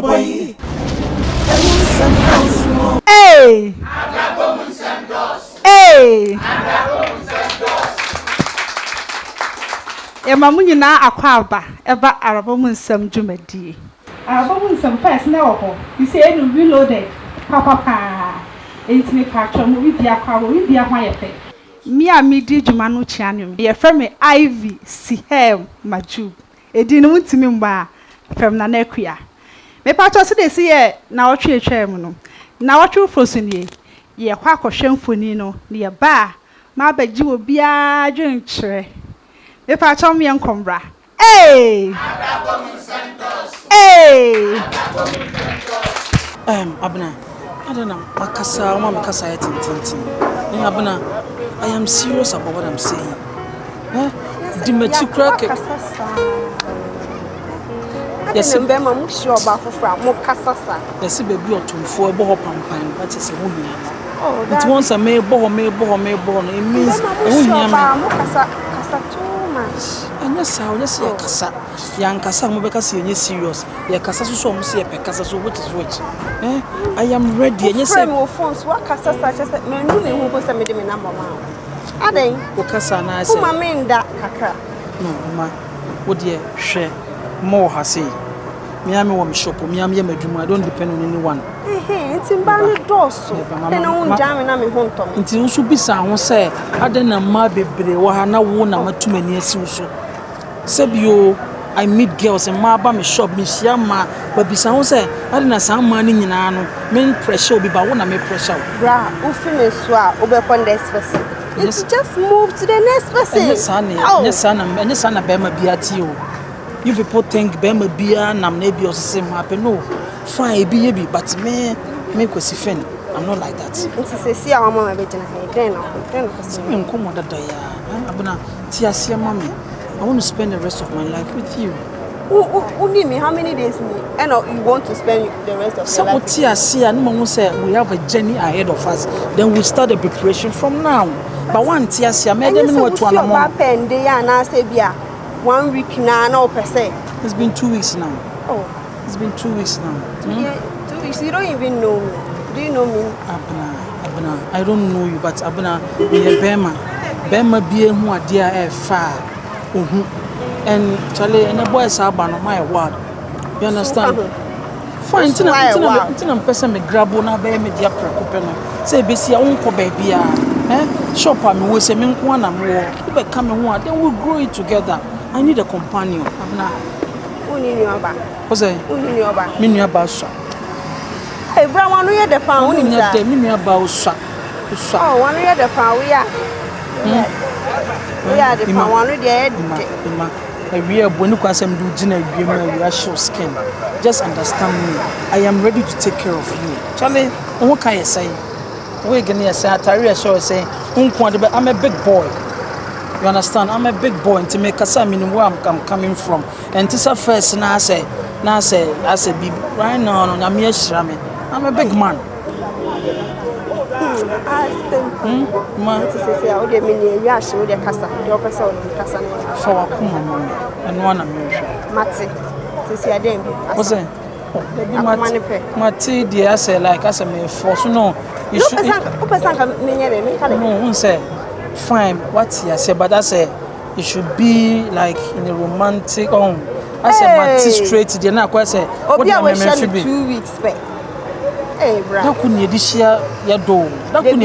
boy. Hey! Hey! Emma Munina Aquaba, ever Arabo Nsem Jumadi. Arabo Nsem first now. You say you reloaded. Papa, ain't me patron, we be a car, we be a wire. Me a midi Jumanu Chanum, dear friend Ivy, see him, Maju. A dinner to me from Nanequia. Me patron today see now tree chairman. Now true frozen ye quack or shamfonino, near bar, my bed you will be a drink tray. Me patron me uncombra. Hey! Hey! Abna, I don't know, Makasa, Makasa, Abna, I am serious about what I'm saying. Dimechi crack. Yes, I'm sure about Mokasasa. Yes, baby, or two for a boho pampine, that is a woman. Oh, it wants a may born, it means Mokasa too much. And yes, I will say a cassa, young Cassa, Mobecas, you're serious. Your Cassa, so see a Pecasa, so what is which? I am ready, and yes, I will phones what Cassa such as that man who was a medium number one. Are they? Okasa and I say, my main that cacra. No, ma, would ye share more, has say. Miami wom shop, Miami medrum, I don't depend on anyone. It's in Bali Dosso, and I won't jam in a home. Until you should be sound, say, I didn't know baby, or I now won a too many years. Sebio, I meet girls and ma me shop, Miss Yama, but be sound say, I didn't have some money in an main pressure, be by one I may pressure. Bra, who finish swap over upon this person. It's just move to the next person. Yes, honey, yes, son, and your son, a bema be at you. You people think Bema beer, nam maybe or same happen. No, fine, be, but me, make us offend. I'm not like that. It's a see our mamma, then, come on that day. Abuna, Tia, mommy. I want to spend the rest of my life with you. Only me, how many days me? And you want to spend the rest of your life? Tia, no say we have a journey ahead of us. Then we start the preparation from now. But one Tia, made them know what to happen. They are now say, 1 week now, no per se. It's been 2 weeks now. Oh, it's been 2 weeks now. Yeah, 2 weeks. You don't even know me. Do you know me? Abuna, I don't know you, but Abuna, we Bema be who are dear far. And Charlie and the boys are on my word. You understand? Fine, I'm person me grab on a baby, dear Procopeno. Say, Bessie, I won't go baby. Shop me, we say, Mink one and more. You better come and one, then we'll grow it together. I need a companion. What's that? Minia Bassa. Hey, Brown, we had the pound in the Minia Bassa. Oh, 1 year the pound we are. We are the pound 1 year. We are when you can do dinner, we are show skin. Just understand me. I am ready to take care of you. Charlie, what can you say? We're going to say, Taria show say, I'm a big boy. You understand? I'm a big boy to make us mean where I'm coming from. And this is first now I say, be right now on a mere shrami. I'm a big man. I think for a woman and one American. Matty, to see a dame. What's that? Matty, dear, say like us a mere force. No, you should no, say. Fine, what's I say, but I say it should be like in a romantic I say Matty straight to the now quite say what do you mean 2 weeks back. Hey, bro. That couldn't this year your door. That couldn't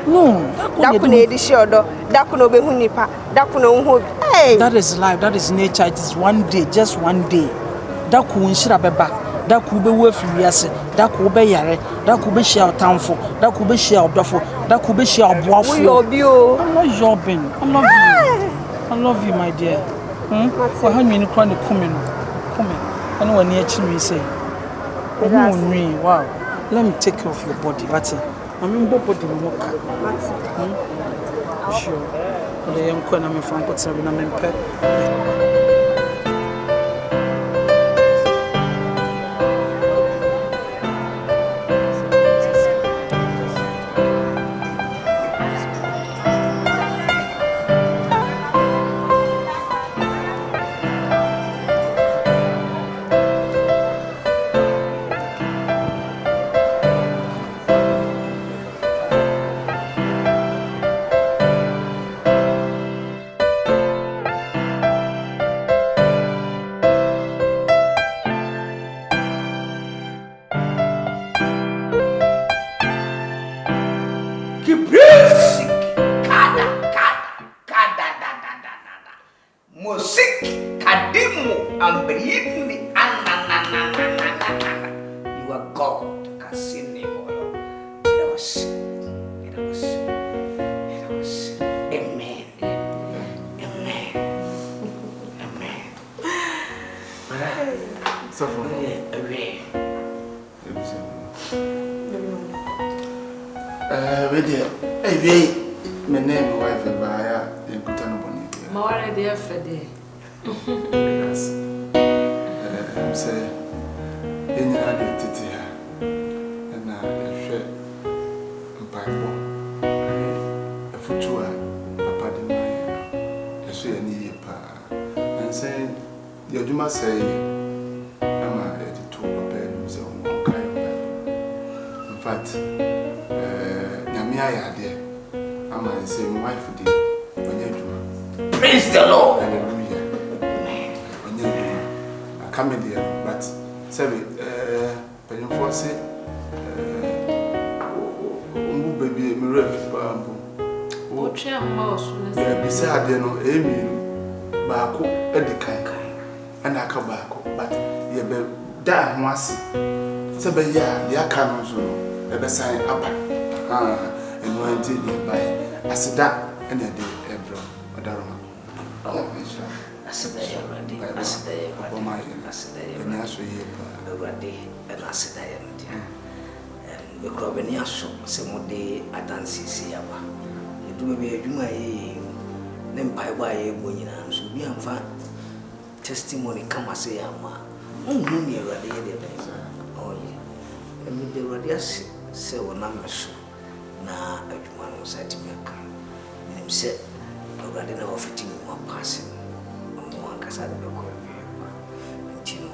no, that couldn't this year door. That couldn't be hunipa. That couldn't hold. Hey, that is life, that is nature. It is one day, just one day. That couldn't share back. That could be worth yes, that could be yare, that could be share town for, that could be share duffo, that could be share bois. I'm not jobbing. I love you, my dear. For how many come in. And when you me say, wow, let me take care of your body. But I mean, body work. Sure. The young queen, I'm from Port Sabina. Gibrisi kada musik kadimu ambrimi ananananananana. You are God. Kasini molo. It was. Amen. So for my name, wife, and Baya, and Kutano Bonita. More dear Fede. Say, in your identity, and now a share Bible, a futua, Papa de Maya, a sweet near pa, and say, your Duma say, I'm a editor, Papa, so one kind of. In fact, Yamia, dear, I'm a same wife, dear, when you do. Praise the Lord. Hallelujah. When you do. Come here, but say, when you force it, baby, me refi bambo. O twa mouse na Be say ade no emi baako edikan ana aka baako but ye be da ho ase se be ya ye aka no so no e be san aba eno anti di bai asida ena de ebro odaroma Asida ya radi ena so ye pa radi ena asida ya ntia we krobeni aso se mode adansi si yaba edu be adwuma ye ne mpai ba ye bonyina so bi amfa testimony kama se yama unhu ni radi ye de be oye emi de radi ase se wona meso na adwuma no sati meka nim se radi na ofiti ni mo pass mo akasa de ko ntino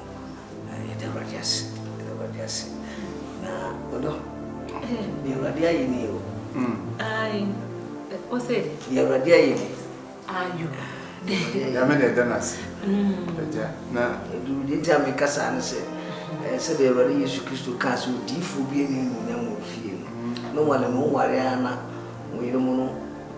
de radi ase na odo ni radi ayi ni o ai o se ni radi ayi ni ayu ya me de danas na du de jame kasa ne se se de radi Yesu Kristo ka so di fu bi ni no mo fie no wala no ware ana mo yire mo no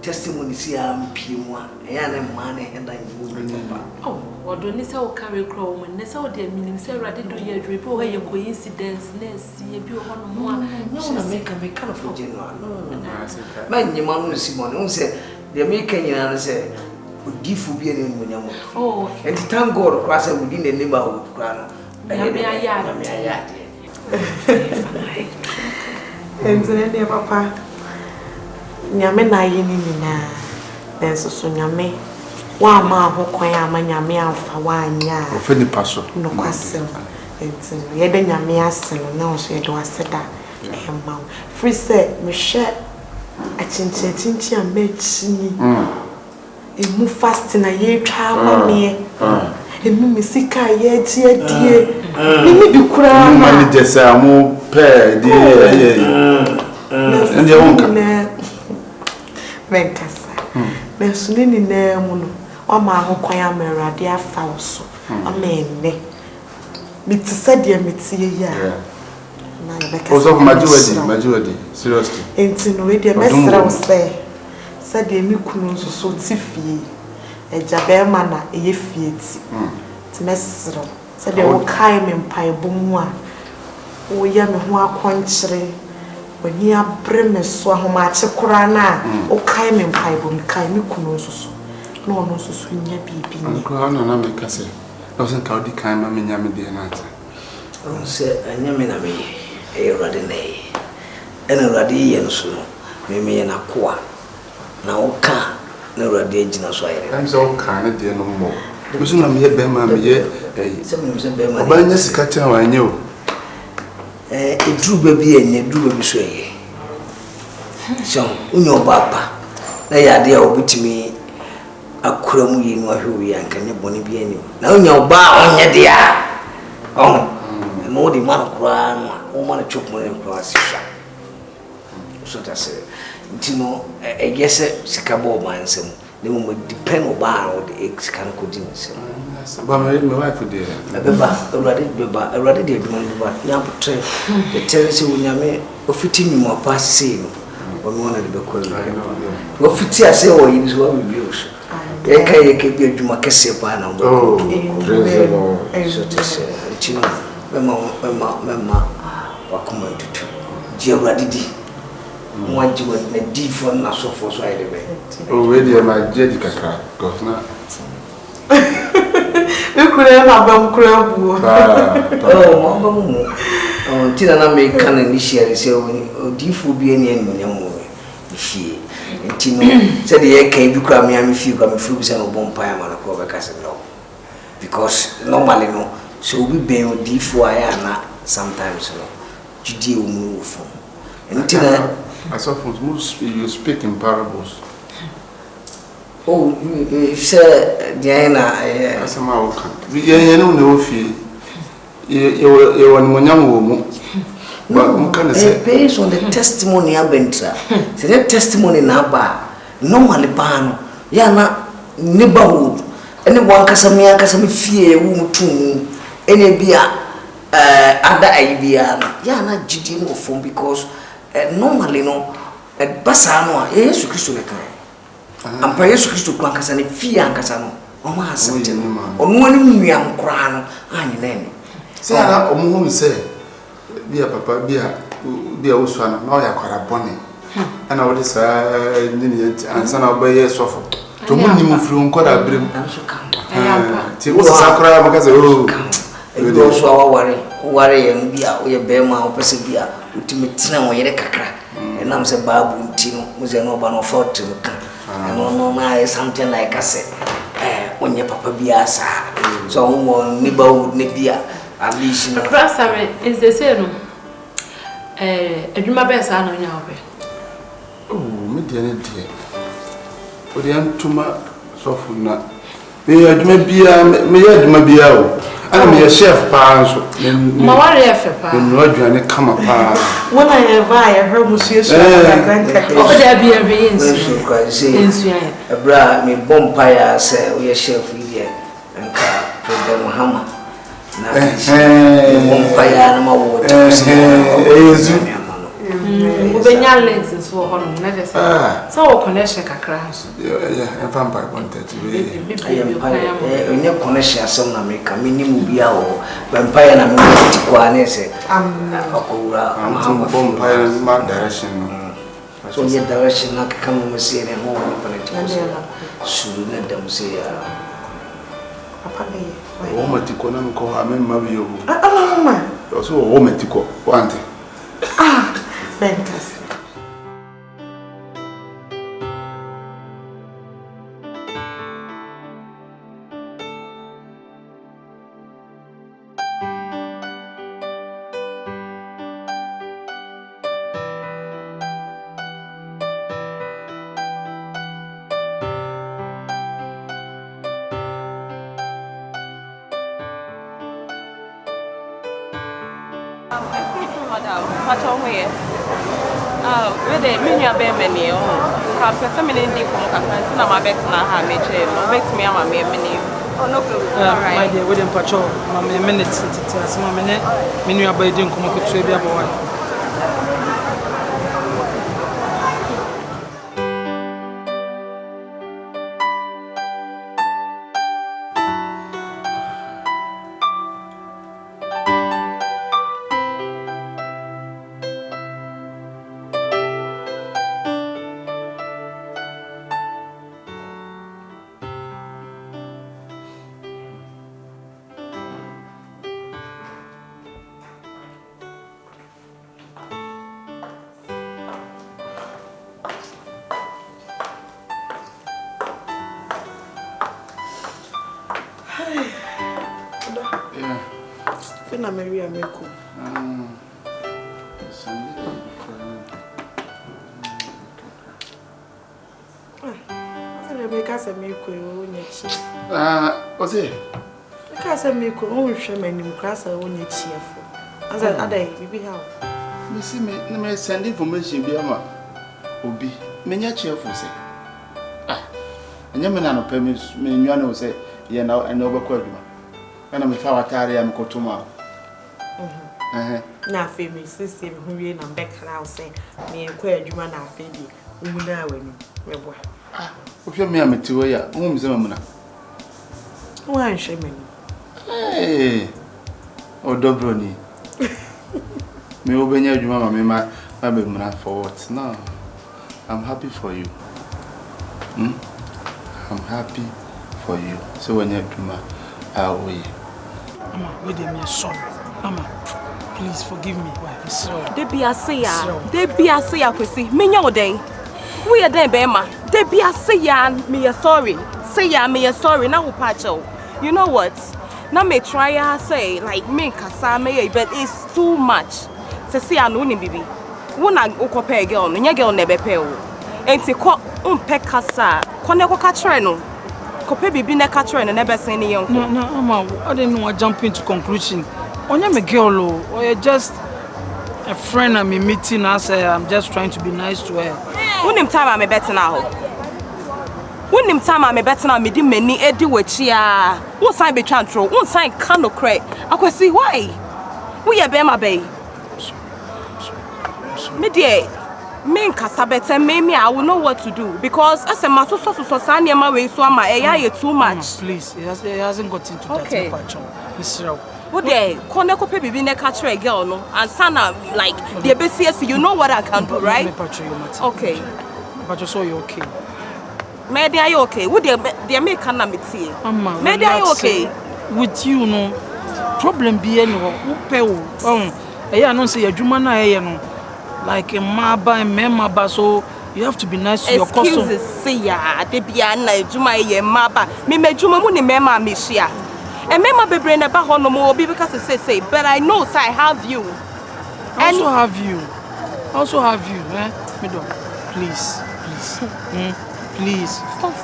testimony si am pie mu a ya na ma na heda ngu ba oh odo ni se o carry crow mo ne se o de minim se radi do ye dre bi o ye coincidence na si e bi o hono mo a no na make no for general man nyima no si mo no se de make nyina no se odifu bi ni mo nyamo oh and thank God cross within the neighborhood kra no me aya Enzene papa nyame na yi ni nyina denso so nyame wa ma ho kwan ama nyame amfa wa anya o fe ni paso no kwasem enzene ye de nyame asem na o so ye do aseda emma free say me hwe a chinchinchi a mechi emu fast na ye twa amame emu misika ye tie ni bi kura ma ni jesa mo pe di ndi wonka venkasa na sunini na mu no o ma ho kwan amerade afa so amenne mitisa de mitie ya na bekasa ozo majiwadi seriously enti no we de mesra wo se de mi kunu nso so tifie ejabe ma na eye fieti ti mesra se de wo kai me mpai bomu a wo ya me ho akonkyere wani abre me so ahoma akekora na o kai me mpai bom kai me kunu nso so na ono nso so nya bibi ni ko na me kase no sen ka odi kai ma me nya me de na ata on se anya me na me e rade nei ena rade ye nso me na koa na o ka na rade agina so ayere am so ka na de no mo me so na me be ma me ye se me se be ma ba nya sika cha wa nya o edru baby enye dru baby so ye so unyo baba na ya de obutimi akura mu yi no ahwe wi anka ne boni bi ani na unyo ba onye de a no di man kura no o man chop mo ne kura sisa so ta se ntino egese sika bo mansem ne mo depend oba o de sika ko di nsem ba me wife de already de dum ba nya putre the terrace wo nyame ofiti nyimo pa se no on one of the Bequem. What if I say, or is what we use? I can't get you my Cassipa. Oh, praise the Lord. So to say, Mamma, what come to do? Geography. One you were a deep one, not so for side of it. Oh, really, my Jedica car, because now. You could have a crab. Oh, Tina make can initiate so deep will be any more. She said the air came to cram me and few come fruits and a bonfire man of cover castle. No, because normally no, so we be deep for I am sometimes no. You deal move from and Tina. I saw from you speak in parables. Oh, you said Diana, I somehow can't. You know, feel you want Monyamu. But can say based on the testimony I've been to. Say that testimony now, normally, pan, Yana neighborhood. Anyone Casamia Casami fear womb too, any beer, other idea. Yana Gideon from because normally no, at Bassano, yes, you Christo. And prayer to Christo Clancas and fear and Casano. Oh, my son, on one young crown, and then. Say, I'm say. Dear Papa, dear Uswana, now you are a bonnet. And I would say, and son of Bayer suffer. To move from Coda Brim. It was a sacra because it was our worry and be out with a bear mouth, persevere, ultimate snow, Yekaka. And I'm a babu, Tino, was an open of fortune. And no, something like I said, when your papa be as so one neighborhood, Nibia. Is the same. A dream best I know now. Oh, me dear, for the Antuma Sofuna. May I be out. I'm a chef, Pans. My wife, and come apart. When I buy a herb, Monsieur, there be a beans. A bra, me bonfire, say, we are chef here and car, President Muhammad. Bonfire, no more water. Benya lenses for honor, never say. So connection crash. Yeah, and vampire wanted to be. In your connection, some America, minimum be our vampire and Quanese. I'm a vampire in my direction. So, your direction, not come and see any more politics. Soon let them say, a woman to call her, I mean, you. Also, a woman to call, want it. Ah, fantastic. Really, many are many. Have some in the conference, and my bet na have me. Bet me, I'm a many. Oh, no problem. My dear, within patrol, my minutes, it's my minute. Many are by doing come to Trivia boy. What's it? Because I make a own shaman in class, I only cheerful. As I day, we have. Missy may send information be a man. Obi, many cheerful say. Ah, and your man of permits, me, you know, say, you know, and over Quadma. And I'm a flower tarry, I'm go tomorrow. Na fe me sisi me hu wie na mbekra wo say me kwa adwuma na afi bi wu na awani mebo o hwe me ameti wo ya wo mi se mamuna wo an hwe me o dobro ni me obenya adwuma ma me ma be muna for what no I'm happy for you I'm happy for you so when you adwuma away mama we dey me sorry mama please forgive me why sorry de bia say kwesi menya oden we are den be ma de bia say ya me sorry say ya me sorry na wo pa cho you know what na me try say like me kasa me but it's too much say anu ni bibi wo na ukope girl no nya girl na be pe o enti ko umpe kasa ko ne ko ka kire no kope bibi na ka kire no na be sen ni yenko no mama I didn't want to jump into conclusion onya me girl or you just a friend I'm meeting I say I'm just trying to be nice to her unim time am better now unim time am better now me di mani edi wachi a won sign be twantro won sign kan no crack akwasi why we ye be ma be me dey me nkasa better me I will know what to do because as a maso so san yema we so ama e too much please it hasn't got into that patch Mr. Who dey kone ko pe bibi ne ka kire girl no and sana like the BCS you know what I can do right okay but you so you okay me dey you okay who dey make na me tie me dey you okay with you no problem be any wo pe wo e ya no say adwuma na e no like a maba and memaba so you have to be nice to your customer excuses say ya de bia na adwuma e maba me madwuma mu ni mema me hia and mema bebre na ba ho no mo obi because say but I know so I have you I also have you me do please please stop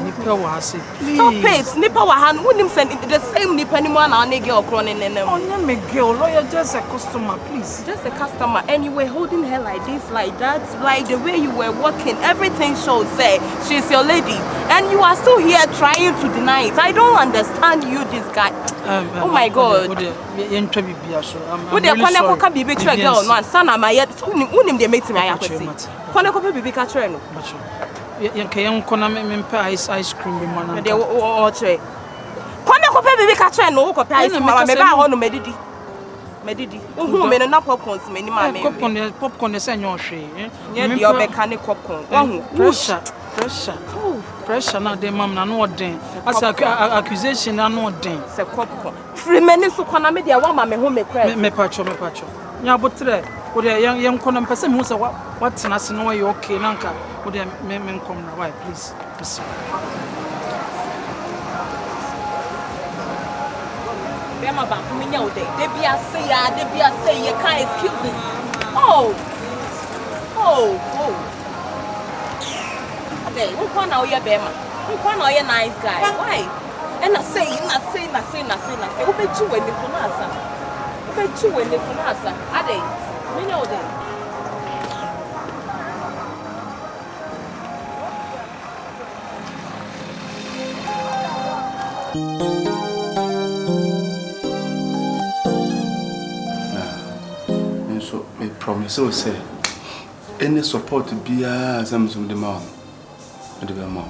nipa wa say please stop it nipa wa han wonim send the same nipa ni mo na na girl kro ne onya me girl you're just a customer please just a customer and you were holding her like this like that like the way you were walking everything shows say she's your lady and you are still here trying to deny it I don't understand you this guy oh my god yen twa bibia so I'm really sorry ko ka bibi twa girl no ansa na my unim dey make me ayakwesi kone ko bibi ka twa no yen kayen kona me ice cream be mana dey o twa kone ko bibi ka twa no ko ice cream me ba ho no medidi uhu me no na popcorn me ni ma me popcorn say nyo hwe ye dey obeka ne popcorn wahu pressure na dey mam na no den as accusation na no den se popcorn free me ni so kona me dey wa ma me ho me cry me pacho nya botre wo dey yen kona mpese me hu se what na se no you okay nanka wo dey me nkom na why please Bema ba kuminya ode de bia say you can't excuse me oh okay who can now you bema who can now you nice guy why and I say who be you when the funasa ade me know ode me promise you say any support bia some the man and the mom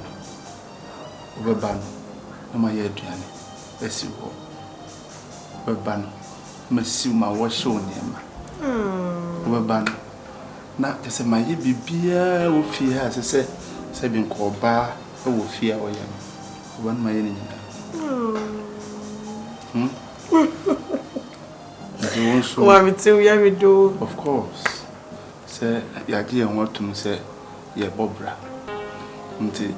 obeban no ma ye aduane esi wo obeban ma si ma wo show niema obeban na tese ma ye bibia wo fie ha se bi nko ba wo fie a wo ye obeban ma ye ni nyina of course say yaji en watum say ye bobra nti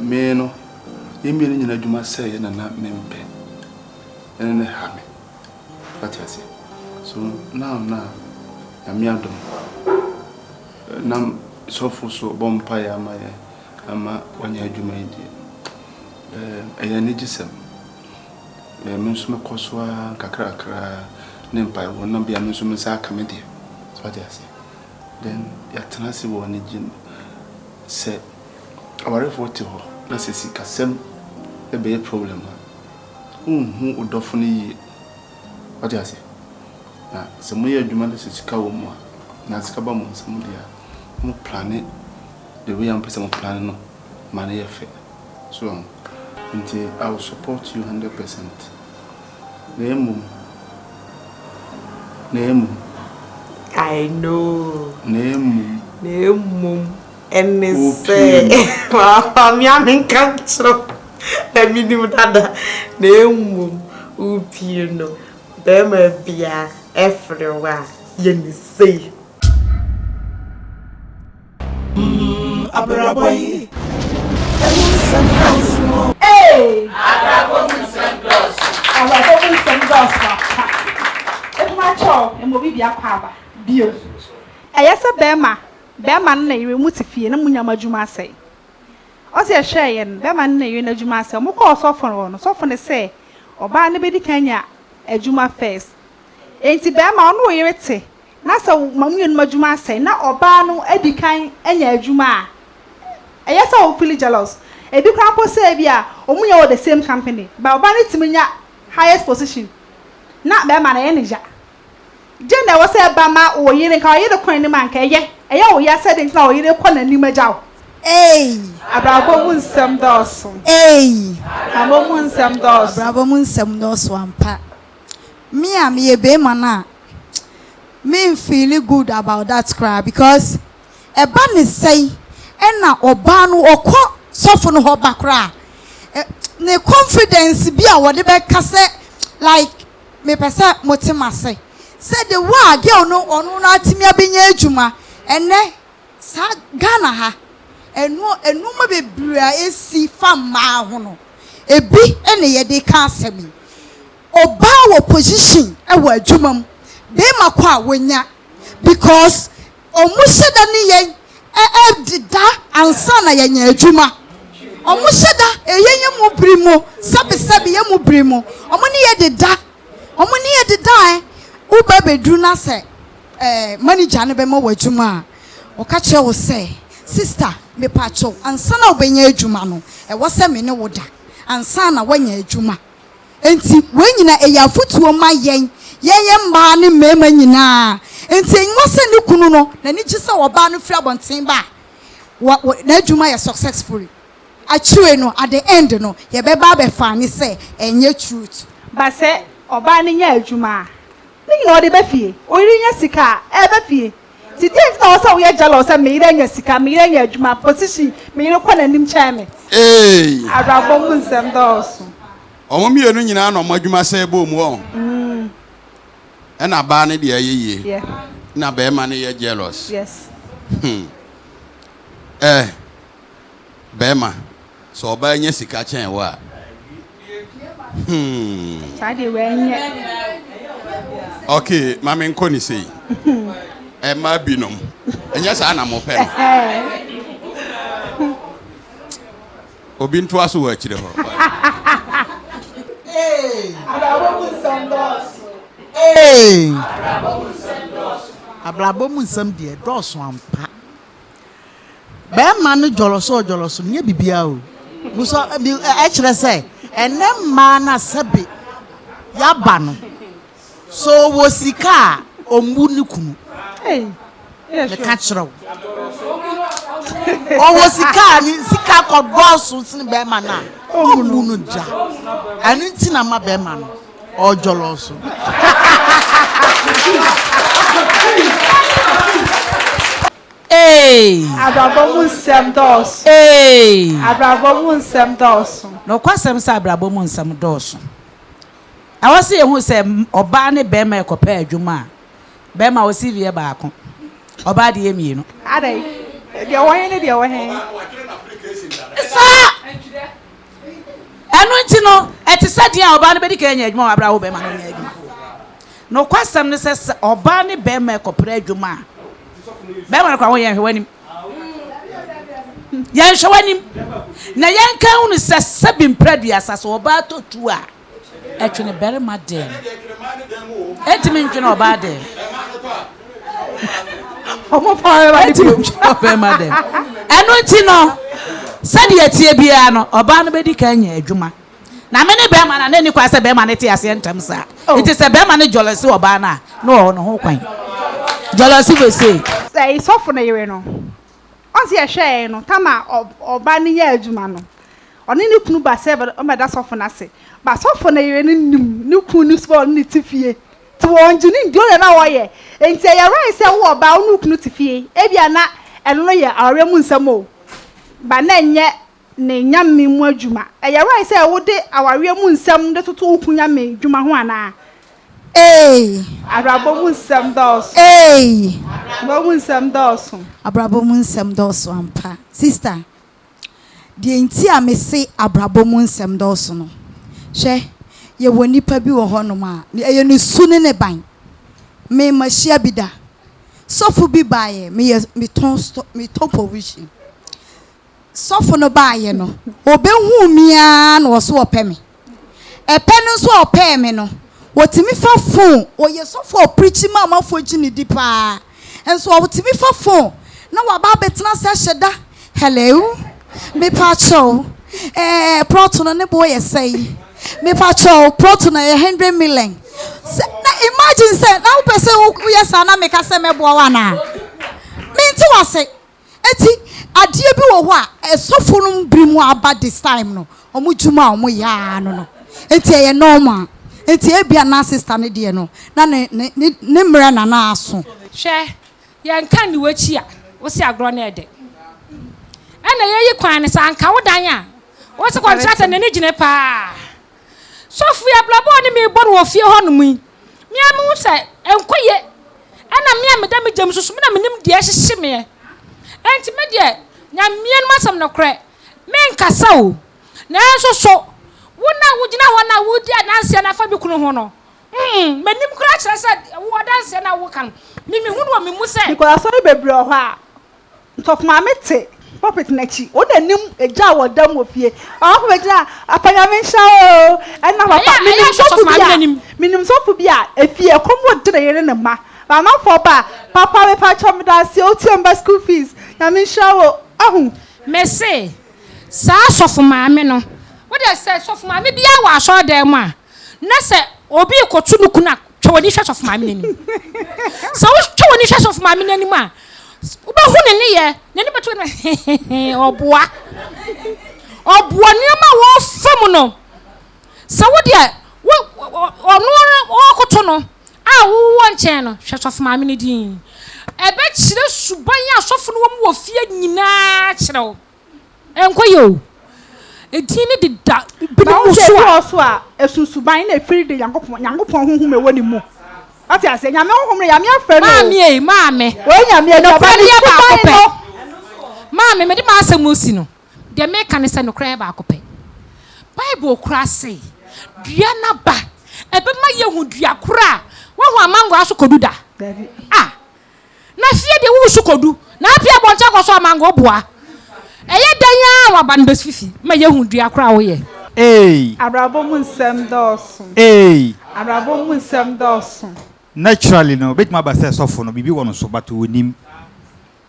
me no ye mi nyina dwuma say ye na mempe ene ha me what you say so now ya mi adom nam so bompa ya ma ye ama wanya dwuma yi eye ne gisem me nso me kosoa kakra ne mpa wo na bia me nso me sa aka me de so what you say then ya tenase wo ne gin se aware foti ho na se sikasem e be problem hu udofo ne yi what you say Na se mo ye adwuma de sika wo mu a na sika ba mo nsam dia mo plan the way am person mo plan no man ye fe so until I will support you 100%. Name I know. Name And they say, "Mama, I'm in control." Let me do that. Name Upino. There may be everywhere. You say. Abrabo. Hey! Abrabo Nsem-Couples. Abrabo Nsem-Couples. If my child, and will be a cover. Bio. I yes a bema. Bema na yire mutifie na munyama dwuma sei. O se hwe yen bema na yire na dwuma sei. Mo ko so fon no. So fon say oba na bedi kanya adwuma first. Enti bema ono yire te. Na sa mamunye no adwuma sei na oba no edikan anya adwuma a. Yes I feel jealous. E bi kwa po say bia omunye wo the same company. Ba oba ni timinya highest position. Na bema na ye ne ja. Jenda was a bama or yin and carry the coin man, ye, a ya said it's now in a corner nimajao. Eh, Abrabo Nsem-Couples. eh, Abrabo Nsem-Couples. Abrabo Nsem-Couples wampa. Me am ye be mana. Me feel good about that cry because a ban is say, and now obanu or co soften her backra. Ne confidence be a whatever cassette like me pesa motimase. Said the wa girl no onu na timi abenye adwuma ene sa Ghana ha enu ma bebria esi fama ho no ebi ene ye de ka asemi oba wo position e wa adwuma mu be makwa wonya because omu sheda ni yen dida ansa na yenya adwuma omu sheda eyenye mu brimo sabe ye mu brimo omu ni ye dida Uba bedru na se manager ne be ma wadwuma o ka che wo se sister me pacho ansa na obenya adwuma no e wo se me ne woda ansa na wanya adwuma enti we nyina eyafutuo ma yen mba ne mema nyina enti enwo se ne kunu no na ni gise wo ba no fira bonten ba na adwuma ye successfully achiwe no at the end no ye be ba be fa ni se enye truth ba se oba ne nya adwuma no de befie o irinya sika e befie ti things na so we jealous say me irinya sika me irinya adwuma position me ire kwa nanim chame Abrabo Nsem-Couples omo mienu nyina na omo adwuma say bo mu o e na ba ne de ayeye na be ma ne ye jealous yes be ma so ba nya sika chen wa Sade we nya okay, mama nkoni sei. Ma binom. Enya sa na mo pe. Obi nto aso wa kire ho. Abrabo Nsem-Couples. Abrabo Nsem de doso ampa. Be ma no joloso nye bibia o. Muso e kire say ene ma na sebe ya ba no. So wosika ombu ni kunu. Me ka kire o. O wosika ni sika ko boss sin be ma na. Ombu no ja. Anu nti na ma be ma no. O joloso. Abrabo Nsem-Couples. Abrabo Nsem-Couples. No kwasem sa Abrabo Nsem-Couples. I was saying who said oba ne be ma ekopa adwuma. Be ma o CV ba akon. Oba de emi no. Adai. De won ne de won he. Sa enu nti no eti sade a oba ne be di ka nya adwuma Abrabo be ma no nya adwuma. No kwasem ne se oba ne be ma ekopa adwuma. Be ma kwa won ye hwani. Yan hwani. Na yan kan unu se sabim pradua asase oba to tu a etwene bere maden etimi ntwene oba den omo fire ba di bere maden enu nti no sade atie bia no oba no bedi ka nya adwuma na me ne be ma na ni kwa se be ma ne te ase entam sa it is a be ma ne jealousy oba na no ho kwan jealousy be say so for na yere no onse ye hwe no tama oba ne ya adwuma no oni ne kunu ba se o me da so for na se ba so for na yere no nim ne kunu so ne tifie to onjini ndio na wo ye enti ye right se wo oba onu kunu tifie e bia na eno no ye awre mu nsam o ba na nye ne nyame mu adwuma ye right se wo de awre mu nsam de toto okunya me adwuma ho ana Abrabo mu nsam dos mu nsam dos Abrabo mu nsam dos ampa sister de enti a me se abrabo mu nsam dos no hwe ye woni pa bi wo ho no ma ye no su ne ban me machia bida sofu bi baaye me ton provision sofu no baaye no obehu mia na wo so ope me epe no so ope me no wotimi fa phone oye sofu preach ma amafo gini di pa enso wotimi fa phone na wa ba betena se hyeda hello me pa cho proton ne boy say me pa cho proton 100 million na imagine say na person who yes na make say me boa wa na me nti wase eti adie bi wo ho a esofo no brimu aba this time no omujuma omuya no eti ye normal eti ebia na sister ne de no na ne mra na na aso hwe ye nka ni wachi a wo si agro na ede ana ye yi kwan ne sanka wo dan a wo se contract ne ne gine pa sofu ya blabo ni me bo no fie ho no mu mi amu se enkoye ana mi ameda me jam susu na menim de ahyehye me enti me de nya mien masam no kre me nkasa o na enso so wona wugina ho na wudi adanse na fa bi kunu ho no menim kra kire se wo adanse na wo kan mimi hu no me mu se because so bebre ho a ntof ma mete puppet nachi o da nim eja wo dam wo fie ahụ beja apanya me sha o na papa minim so fu bia efie komo dere yere ne ma mama for ba papa me pa chom da si o tiamba school fees na me sha o ahụ me say sa sofu ma me no wo dey say sofu ma me bia wa so dem a na se obi kotu nuku na twoni hwe sofu ma me ni so wo twoni hwe sofu ma me ni ma uba hu ne ye ne ni beto oboa ni ma wo fam no so wo de ono okoto no a wo nchen no hwesofu ma me ni din ebe kire suban ya sofu no wo fie nyina kire enkoyo edin ni de da bi no so a esusuban na efiri de yankopon honhom me woni mu ati ase nyame honhom ya me afa no maame wo nyame no ba ko maame me de ma asamusi no de me kan se no kra ba ko pe bible kra say dua na ba ebe ma yehu dua kra wo hu amango aso koduda na fie de wo su kodu na apia boncha ko so amango boa eye danya wa ban besfifi ma yehu dua kra wo ye Abrabo mu nsam dos Abrabo mu nsam dos naturally no bit ma ba say sofo no bibi wono so but wonim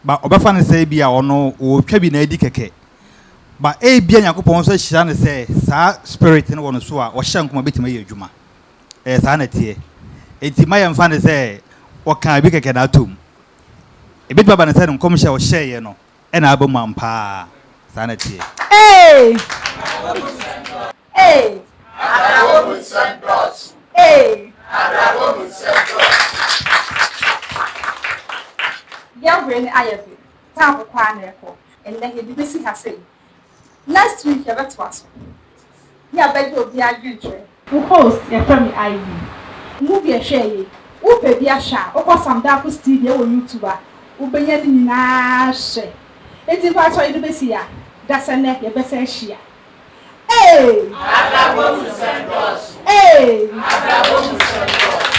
ba obafa ne say bia ono wo twa bi na edi keke ba bia yakopon so hira ne say sa spirit ne wono so a wo hye nkoma betima ye adwuma sa na tie enti ma yemfa ne say wo kan bi keke na atom bit ma ba ne say nkom hye wo hye ye no e na abamu ampa sa na tie Abrabo mu nsam dos Abrabo mu nsam dos ya bring ayafi ta ko kwa na ko and then he be see her say next week you better was ya be do bi adwentre who host ya from Ivy movie a share ye who pe bi a sha o ko SAMDACKUS TV e wo YouTube a wo benya ni na she enti fa so you be see ya da se ne ya be se hia Abrabo mu nsam dos Abrabo mu nsam dos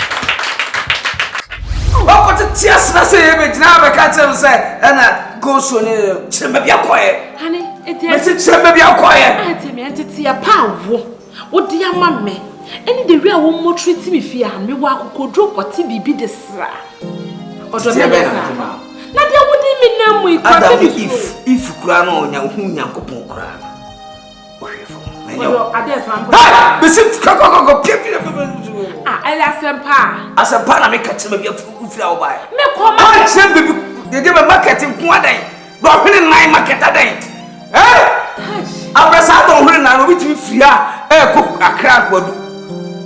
What tears na say me na be ka tell say na go so ni chembe bia koye Honey, eti me se chembe bia koye eti me eti ya pa wo di ama me eni de ria wo mo treat me fie ha me wa kokodro koti bibi de sra odo me na dia wo di me na mu ikwa if kura no nya hu nyankopon kura Yo, ades man. Ha! Bisi go. Ah, asempa. Asempa na me kati me bia ufira wo bai. Me ko ma chem baby. Dey marketing ko adan. Do hwene nine market adan. Abrasa don hwene na no bitimi fia ko akra kwadu.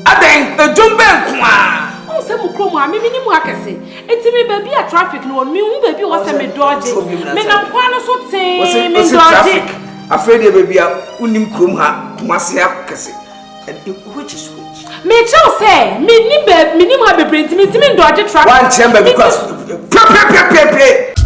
Adan edum ben ko a. O se mu krom a me ni mu akese. Etimi baby a traffic no me hu baby wo se me dodge. Me na kwa no so ten me dodge. Afraid dey baby a unim krom ha kumase akese. Which is which? Me tell say me ni ha bebrenti me timi dodge traffic. One chamber because pe